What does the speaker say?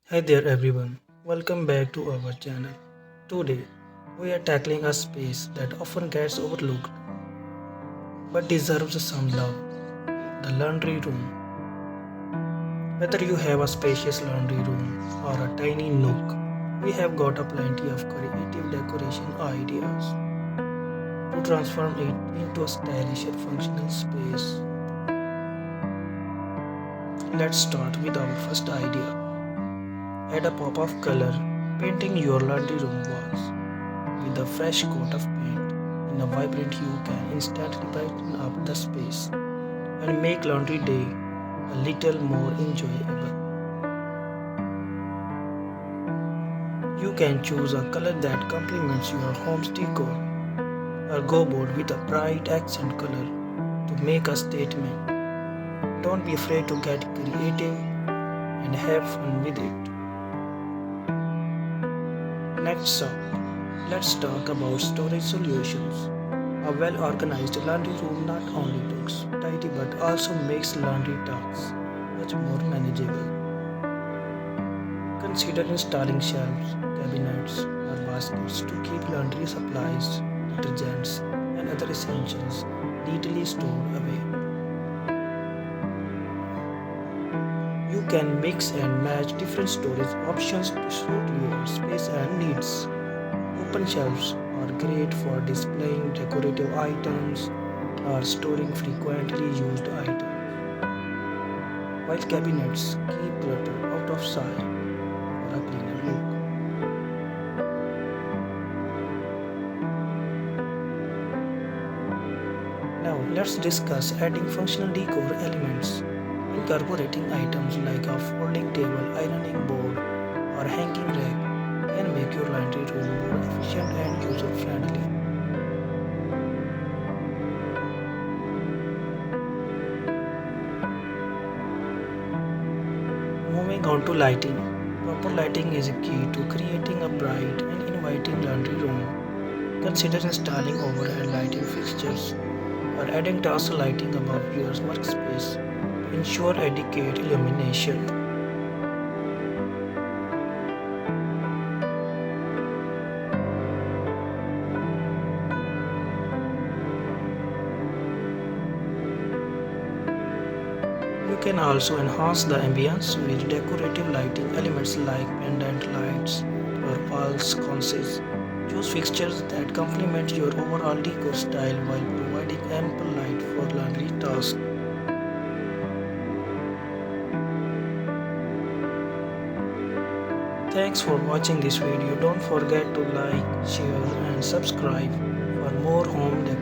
Hi there everyone, welcome back to our channel. Today we are tackling a space that often gets overlooked but deserves some love, the laundry room. Whether you have a spacious laundry room or a tiny nook, we have got a plenty of creative decoration ideas to transform it into a stylish and functional space. Let's start with our first idea. Add a pop of color, painting your laundry room walls. With a fresh coat of paint in a vibrant hue can instantly brighten up the space and make laundry day a little more enjoyable. You can choose a color that complements your home's decor or go bold with a bright accent color to make a statement. Don't be afraid to get creative and have fun with it. Next up, let's talk about storage solutions. A well organized laundry room not only looks tidy but also makes laundry tasks much more manageable. Consider installing shelves, cabinets, or baskets to keep laundry supplies, detergents, and other essentials neatly stored away. You can mix and match different storage options to suit your space and needs. Open shelves are great for displaying decorative items or storing frequently used items, while cabinets keep clutter out of sight for a cleaner look. Now let's discuss adding functional decor elements. Incorporating items like a folding table, ironing board, or hanging rack can make your laundry room more efficient and user friendly. Moving on to lighting. Proper lighting is key to creating a bright and inviting laundry room. Consider installing overhead lighting fixtures or adding task lighting above your workspace to ensure adequate illumination. You can also enhance the ambience with decorative lighting elements like pendant lights or wall sconces. Choose fixtures that complement your overall decor style while providing ample light for laundry tasks. Thanks for watching this video. Don't forget to like, share and subscribe for more home decoration